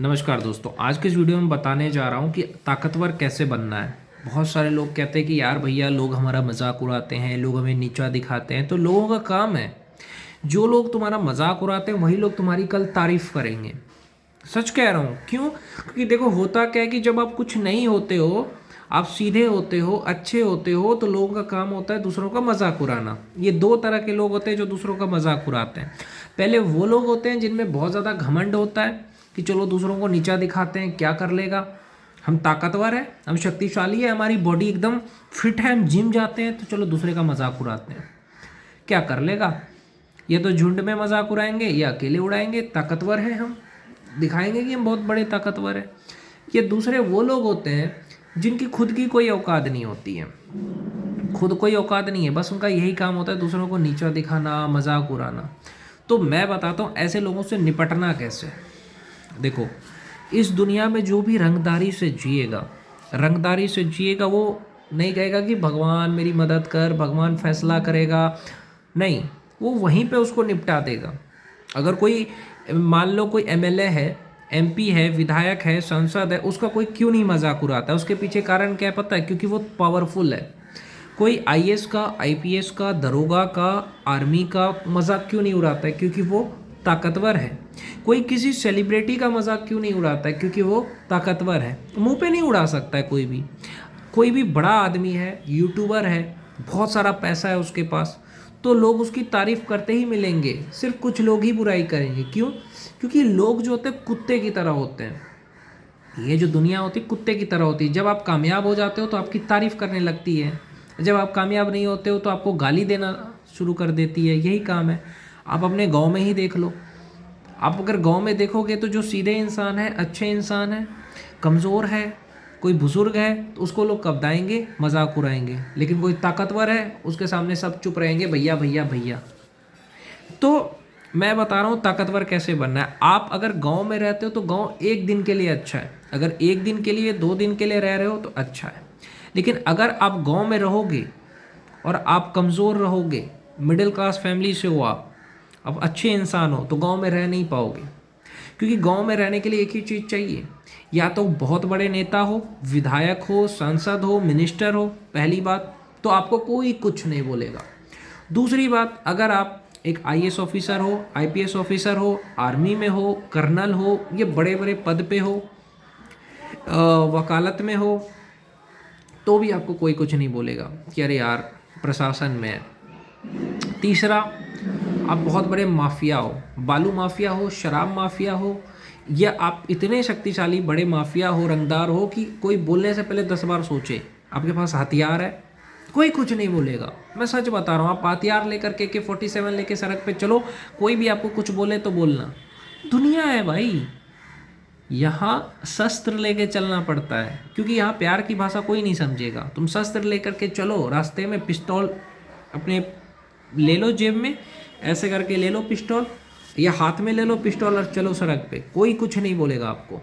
नमस्कार दोस्तों, आज के इस वीडियो में बताने जा रहा हूँ कि ताकतवर कैसे बनना है। बहुत सारे लोग कहते हैं कि यार भैया लोग हमारा मजाक उड़ाते हैं, लोग हमें नीचा दिखाते हैं। तो लोगों का काम है, जो लोग तुम्हारा मजाक उड़ाते हैं वही लोग तुम्हारी कल तारीफ करेंगे। सच कह रहा हूँ। क्यों? क्योंकि देखो होता क्या है कि जब आप कुछ नहीं होते हो, आप सीधे होते हो, अच्छे होते हो, तो लोगों का काम होता है दूसरों का मजाक उड़ाना। ये दो तरह के लोग होते हैं जो दूसरों का मजाक उड़ाते हैं। पहले वो लोग होते हैं जिनमें बहुत ज़्यादा घमंड होता है कि चलो दूसरों को नीचा दिखाते हैं, क्या कर लेगा, हम ताकतवर हैं, हम शक्तिशाली है, हमारी बॉडी एकदम फिट है, हम जिम जाते हैं, तो चलो दूसरे का मजाक उड़ाते हैं, क्या कर लेगा। ये तो झुंड में मजाक उड़ाएंगे या अकेले उड़ाएंगे, ताकतवर हैं हम, दिखाएंगे कि हम बहुत बड़े ताकतवर हैं। ये दूसरे वो लोग होते हैं जिनकी खुद की कोई औकात नहीं होती है, खुद कोई औकात नहीं है, बस उनका यही काम होता है दूसरों को नीचा दिखाना, मजाक उड़ाना। तो मैं बताता हूँ ऐसे लोगों से निपटना कैसे। देखो, इस दुनिया में जो भी रंगदारी से जिएगा वो नहीं कहेगा कि भगवान मेरी मदद कर, भगवान फैसला करेगा। नहीं, वो वहीं पे उसको निपटा देगा। अगर कोई मान लो कोई एमएलए है, एमपी है, विधायक है, सांसद है, उसका कोई क्यों नहीं मजाक उड़ाता है? उसके पीछे कारण क्या है पता है? क्योंकि वो पावरफुल है। कोई आईएएस का, आईपीएस का, दरोगा का, आर्मी का मजाक क्यों नहीं उड़ाता है? क्योंकि वो ताकतवर है। कोई किसी सेलिब्रिटी का मजाक क्यों नहीं उड़ाता है? क्योंकि वो ताकतवर है। मुंह पे नहीं उड़ा सकता है कोई भी बड़ा आदमी है, यूट्यूबर है, बहुत सारा पैसा है उसके पास, तो लोग उसकी तारीफ करते ही मिलेंगे। सिर्फ कुछ लोग ही बुराई करेंगे। क्यों? क्योंकि लोग जो होते हैं कुत्ते की तरह होते हैं। ये जो दुनिया होती है कुत्ते की तरह होती है। जब आप कामयाब हो जाते हो तो आपकी तारीफ करने लगती है, जब आप कामयाब नहीं होते हो तो आपको गाली देना शुरू कर देती है। यही काम है। आप अपने गांव में ही देख लो। आप अगर गांव में देखोगे तो जो सीधे इंसान है, अच्छे इंसान है, कमज़ोर है, कोई बुजुर्ग है, तो उसको लोग कबदाएंगे, मजाक उड़ाएंगे। लेकिन कोई ताकतवर है, उसके सामने सब चुप रहेंगे, भैया भैया भैया। तो मैं बता रहा हूँ ताकतवर कैसे बनना है। आप अगर गांव में रहते हो तो गांव एक दिन के लिए अच्छा है, अगर एक दिन के लिए, 2 दिन के लिए रह रहे हो तो अच्छा है। लेकिन अगर आप गांव में रहोगे और आप कमज़ोर रहोगे, मिडिल क्लास फैमिली से हो, आप अच्छे इंसान हो, तो गांव में रह नहीं पाओगे। क्योंकि गांव में रहने के लिए एक ही चीज़ चाहिए, या तो बहुत बड़े नेता हो, विधायक हो, सांसद हो, मिनिस्टर हो। पहली बात तो आपको कोई कुछ नहीं बोलेगा। दूसरी बात, अगर आप एक आईएएस ऑफिसर हो, आईपीएस ऑफिसर हो, आर्मी में हो, कर्नल हो, ये बड़े बड़े पद पे हो, वकालत में हो, तो भी आपको कोई कुछ नहीं बोलेगा कि अरे यार प्रशासन में है। तीसरा, आप बहुत बड़े माफिया हो, बालू माफिया हो, शराब माफिया हो, या आप इतने शक्तिशाली बड़े माफिया हो, रंगदार हो कि कोई बोलने से पहले 10 बार सोचे। आपके पास हथियार है, कोई कुछ नहीं बोलेगा। मैं सच बता रहा हूँ, आप हथियार लेकर के AK-47 लेके सड़क पे चलो, कोई भी आपको कुछ बोले तो बोलना। दुनिया है भाई, यहाँ शस्त्र लेके चलना पड़ता है, क्योंकि यहाँ प्यार की भाषा कोई नहीं समझेगा। तुम शस्त्र लेकर के चलो, रास्ते में पिस्तौल अपने ले लो, जेब में ऐसे करके ले लो पिस्तौल, या हाथ में ले लो पिस्तौल और चलो सड़क पे, कोई कुछ नहीं बोलेगा आपको।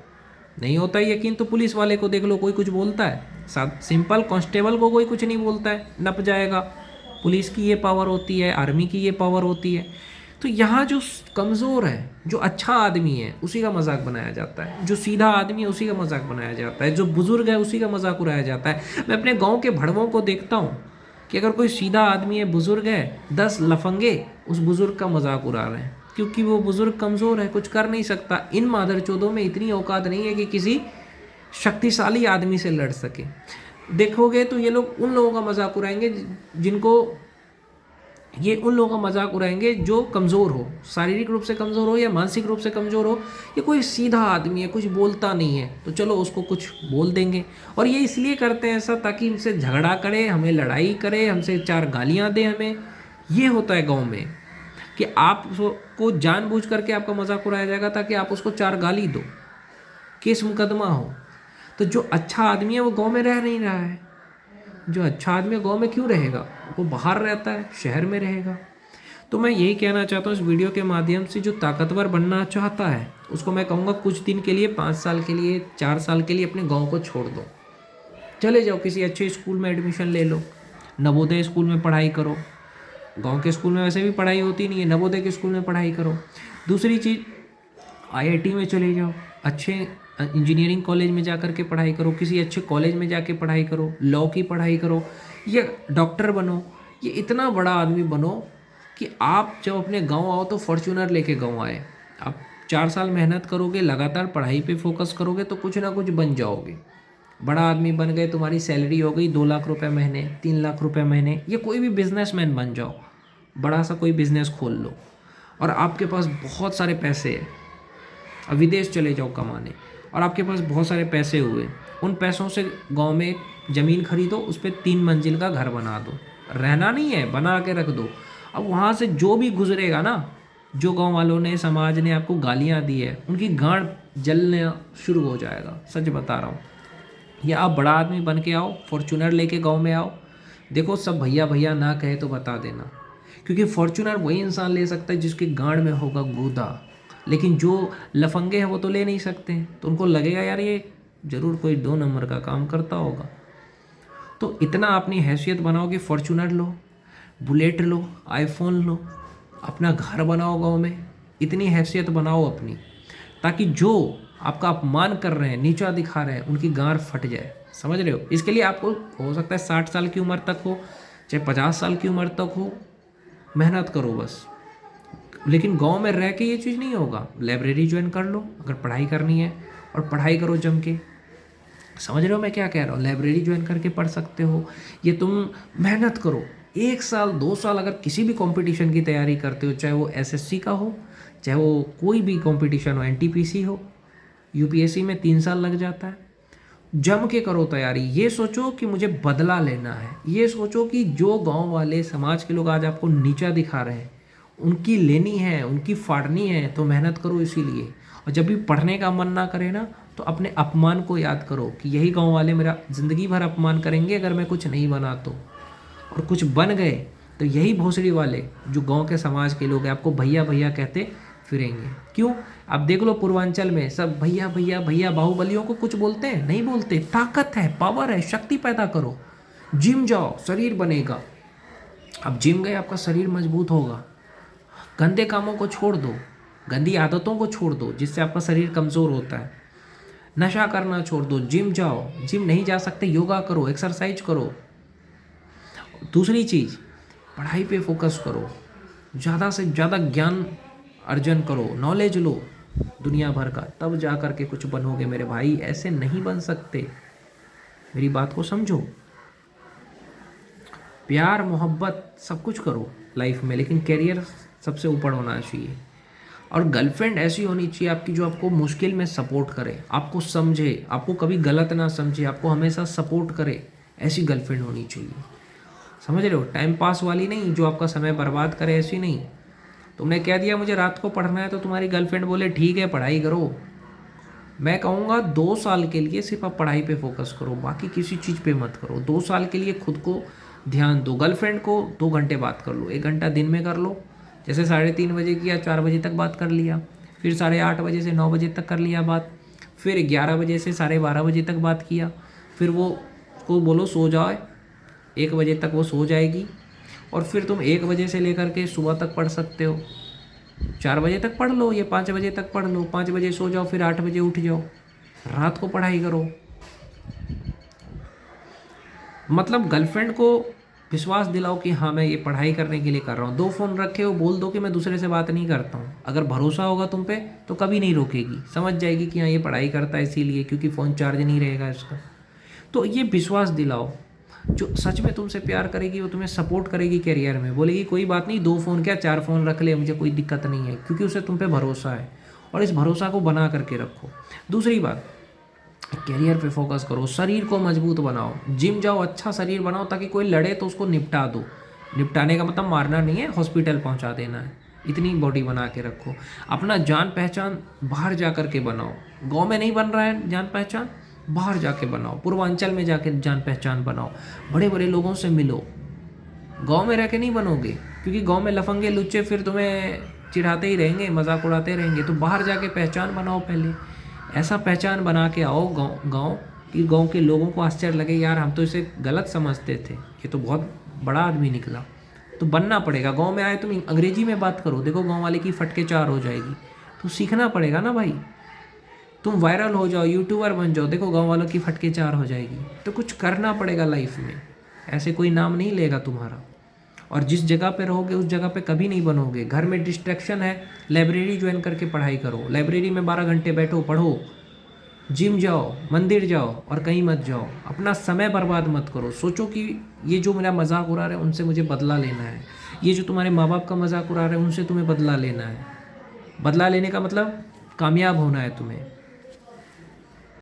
नहीं होता है यकीन तो पुलिस वाले को देख लो, कोई कुछ बोलता है? सिंपल कांस्टेबल को कोई कुछ नहीं बोलता है, नप जाएगा। पुलिस की ये पावर होती है, आर्मी की ये पावर होती है। तो यहाँ जो कमज़ोर है, जो अच्छा आदमी है, उसी का मजाक बनाया जाता है, जो सीधा आदमी है उसी का मजाक बनाया जाता है, जो बुज़ुर्ग है उसी का मजाक उड़ाया जाता है। मैं अपने गाँव के भड़वों को देखता हूँ कि अगर कोई सीधा आदमी है, बुज़ुर्ग है, 10 लफंगे उस बुज़ुर्ग का मजाक उड़ा रहे हैं, क्योंकि वो बुज़ुर्ग कमज़ोर है, कुछ कर नहीं सकता। इन मादरचोदों में इतनी औकात नहीं है कि किसी शक्तिशाली आदमी से लड़ सके। देखोगे तो ये लोग उन लोगों का मजाक उड़ाएंगे उन लोगों का मजाक उड़ाएंगे जो कमज़ोर हो, शारीरिक रूप से कमज़ोर हो या मानसिक रूप से कमज़ोर हो। ये कोई सीधा आदमी है, कुछ बोलता नहीं है, तो चलो उसको कुछ बोल देंगे। और ये इसलिए करते हैं ऐसा ताकि हमसे झगड़ा करे, हमें लड़ाई करे, हमसे 4 गालियाँ दे हमें। ये होता है गाँव में कि आप को जानबूझ करके आपका मजाक उड़ाया जाएगा ताकि आप उसको 4 गाली दो, केस मुकदमा हो। तो जो अच्छा आदमी है वो गांव में रह नहीं रहा है। जो अच्छा आदमी गांव में क्यों रहेगा? वो बाहर रहता है, शहर में रहेगा। तो मैं यही कहना चाहता हूँ इस वीडियो के माध्यम से, जो ताकतवर बनना चाहता है उसको मैं कहूँगा कुछ दिन के लिए, 5 साल के लिए, 4 साल के लिए अपने गाँव को छोड़ दो, चले जाओ किसी अच्छे स्कूल में एडमिशन ले लो, नवोदय स्कूल में पढ़ाई करो। गांव के स्कूल में वैसे भी पढ़ाई होती नहीं है, नवोदय के स्कूल में पढ़ाई करो। दूसरी चीज़, आईआईटी में चले जाओ, अच्छे इंजीनियरिंग कॉलेज में जा कर के पढ़ाई करो, किसी अच्छे कॉलेज में जाके पढ़ाई करो, लॉ की पढ़ाई करो या डॉक्टर बनो, ये इतना बड़ा आदमी बनो कि आप जब अपने गांव आओ तो फॉर्च्यूनर लेके गांव आए। आप 4 साल मेहनत करोगे, लगातार पढ़ाई पे फोकस करोगे तो कुछ ना कुछ बन जाओगे। बड़ा आदमी बन गए, तुम्हारी सैलरी हो गई 2 लाख रुपए महीने, 3 लाख रुपए महीने, या कोई भी बिजनेसमैन बन जाओ, बड़ा सा कोई बिजनेस खोल लो और आपके पास बहुत सारे पैसे हैं। अब विदेश चले जाओ कमाने और आपके पास बहुत सारे पैसे हुए, उन पैसों से गांव में एक ज़मीन खरीदो, उस पर 3 मंजिल का घर बना दो, रहना नहीं है, बना के रख दो। अब वहाँ से जो भी गुजरेगा ना, जो गांव वालों ने, समाज ने आपको गालियाँ दी है, उनकी गांड जलना शुरू हो जाएगा। सच बता रहा हूँ। या आप बड़ा आदमी बन के आओ, फॉर्च्यूनर लेके गांव में आओ, देखो सब भैया भैया ना कहे तो बता देना, क्योंकि फॉर्च्यूनर वही इंसान ले सकता है जिसके गांड में होगा गूदा, लेकिन जो लफंगे हैं वो तो ले नहीं सकते। तो उनको लगेगा यार ये ज़रूर कोई 2 नंबर का काम करता होगा। तो इतना अपनी हैसियत बनाओ कि फॉर्च्यूनर लो, बुलेट लो, आईफोन लो, अपना घर बनाओ गांव में, इतनी हैसियत बनाओ अपनी, ताकि जो आपका अपमान कर रहे हैं, नीचा दिखा रहे हैं, उनकी गांड फट जाए। समझ रहे हो? इसके लिए आपको हो सकता है 60 साल की उम्र तक हो, चाहे 50 साल की उम्र तक हो, मेहनत करो बस। लेकिन गांव में रह के ये चीज़ नहीं होगा। लाइब्रेरी ज्वाइन कर लो अगर पढ़ाई करनी है, और पढ़ाई करो जम के। समझ रहे हो मैं क्या कह रहा हूँ? लाइब्रेरी ज्वाइन करके पढ़ सकते हो, ये तुम मेहनत करो। 1 साल 2 साल अगर किसी भी कंपटीशन की तैयारी करते हो, चाहे वो एसएससी का हो, चाहे वो कोई भी कंपटीशन हो, एनटीपीसी हो, यूपीएससी में 3 साल लग जाता है, जम के करो तैयारी। ये सोचो कि मुझे बदला लेना है, ये सोचो कि जो गांव वाले, समाज के लोग आज आपको नीचा दिखा रहे हैं, उनकी लेनी है, उनकी फाड़नी है, तो मेहनत करो इसीलिए। और जब भी पढ़ने का मन ना करे ना, तो अपने अपमान को याद करो कि यही गांव वाले मेरा ज़िंदगी भर अपमान करेंगे अगर मैं कुछ नहीं बना तो, और कुछ बन गए तो यही भोसड़ी वाले जो गांव के समाज के लोग हैं आपको भैया भैया कहते फिरेंगे। क्यों? आप देख लो पूर्वांचल में सब भैया भैया भैया, बाहुबलियों को कुछ बोलते हैं? नहीं बोलते। ताकत है, पावर है, शक्ति पैदा करो, जिम जाओ, शरीर बनेगा। अब जिम गए आपका शरीर मजबूत होगा। गंदे कामों को छोड़ दो, गंदी आदतों को छोड़ दो जिससे आपका शरीर कमज़ोर होता है। नशा करना छोड़ दो, जिम जाओ, जिम नहीं जा सकते योगा करो, एक्सरसाइज करो। दूसरी चीज़, पढ़ाई पे फोकस करो, ज़्यादा से ज़्यादा ज्ञान अर्जन करो, नॉलेज लो दुनिया भर का, तब जा कर के कुछ बनोगे मेरे भाई। ऐसे नहीं बन सकते, मेरी बात को समझो। प्यार मोहब्बत सब कुछ करो लाइफ में, लेकिन करियर सबसे ऊपर होना चाहिए। और गर्लफ्रेंड ऐसी होनी चाहिए आपकी जो आपको मुश्किल में सपोर्ट करे, आपको समझे, आपको कभी गलत ना समझे, आपको हमेशा सपोर्ट करे, ऐसी गर्लफ्रेंड होनी चाहिए। समझ रहे हो? टाइम पास वाली नहीं, जो आपका समय बर्बाद करे, ऐसी नहीं। तुमने कह दिया मुझे रात को पढ़ना है, तो तुम्हारी गर्लफ्रेंड बोले ठीक है पढ़ाई करो। मैं कहूँगा 2 साल के लिए सिर्फ आप पढ़ाई पे फोकस करो, बाकी किसी चीज़ पे मत करो। 2 साल के लिए खुद को ध्यान दो। गर्लफ्रेंड को 2 घंटे बात कर लो, 1 घंटा दिन में कर लो, जैसे 3:30 बजे किया, 4 बजे तक बात कर लिया, फिर 8:30 बजे से 9 बजे तक कर लिया बात, फिर 11 बजे से 12:30 बजे तक बात किया, फिर वो उसको बोलो सो जाए, 1 बजे तक वो सो जाएगी, और फिर तुम 1 बजे से लेकर के सुबह तक पढ़ सकते हो। 4 बजे तक पढ़ लो, ये 5 बजे तक पढ़ लो, 5 बजे सो जाओ, फिर 8 बजे उठ जाओ, रात को पढ़ाई करो। मतलब गर्लफ्रेंड को विश्वास दिलाओ कि हाँ मैं ये पढ़ाई करने के लिए कर रहा हूँ। 2 फ़ोन रखे हो, बोल दो कि मैं दूसरे से बात नहीं करता हूँ। अगर भरोसा होगा तुम पे तो कभी नहीं रोकेगी, समझ जाएगी कि हाँ ये पढ़ाई करता है इसीलिए, क्योंकि फ़ोन चार्ज नहीं रहेगा इसका। तो ये विश्वास दिलाओ। जो सच में तुमसे प्यार करेगी वो तुम्हें सपोर्ट करेगी करियर में, बोलेगी कोई बात नहीं, 2 फ़ोन क्या 4 फ़ोन रख ले, मुझे कोई दिक्कत नहीं है, क्योंकि उसे तुम पे भरोसा है। और इस भरोसा को बना करके रखो। दूसरी बात, करियर पे फोकस करो, शरीर को मजबूत बनाओ, जिम जाओ, अच्छा शरीर बनाओ, ताकि कोई लड़े तो उसको निपटा दो। निपटाने का मतलब मारना नहीं है, हॉस्पिटल पहुंचा देना है। इतनी बॉडी बना के रखो। अपना जान पहचान बाहर जा कर के बनाओ। गांव में नहीं बन रहा है जान पहचान, बाहर जाके बनाओ, पूर्वांचल में जाके जान पहचान बनाओ, बड़े बड़े लोगों से मिलो। गांव में रह के नहीं बनोगे, क्योंकि गांव में लफंगे लुच्चे फिर तुम्हें चिढ़ाते ही रहेंगे, मजाक उड़ाते रहेंगे। तो बाहर जाके पहचान बनाओ पहले। ऐसा पहचान बना के आओ गांव कि गांव के लोगों को आश्चर्य लगे, यार हम तो इसे गलत समझते थे, ये तो बहुत बड़ा आदमी निकला। तो बनना पड़ेगा। गांव में आए तुम अंग्रेजी में बात करो, देखो गांव वाले की फटके चार हो जाएगी। तो सीखना पड़ेगा ना भाई। तुम वायरल हो जाओ, यूट्यूबर बन जाओ, देखो गांव वालों की फटके चार हो जाएगी। तो कुछ करना पड़ेगा लाइफ में, ऐसे कोई नाम नहीं लेगा तुम्हारा। और जिस जगह पे रहोगे उस जगह पे कभी नहीं बनोगे। घर में डिस्ट्रैक्शन है, लाइब्रेरी ज्वाइन करके पढ़ाई करो, लाइब्रेरी में 12 घंटे बैठो पढ़ो, जिम जाओ, मंदिर जाओ और कहीं मत जाओ। अपना समय बर्बाद मत करो। सोचो कि ये जो मेरा मजाक उड़ा रहे हैं उनसे मुझे बदला लेना है, ये जो तुम्हारे माँ बाप का मजाक उड़ा रहे हैं उनसे तुम्हें बदला लेना है। बदला लेने का मतलब कामयाब होना है तुम्हें।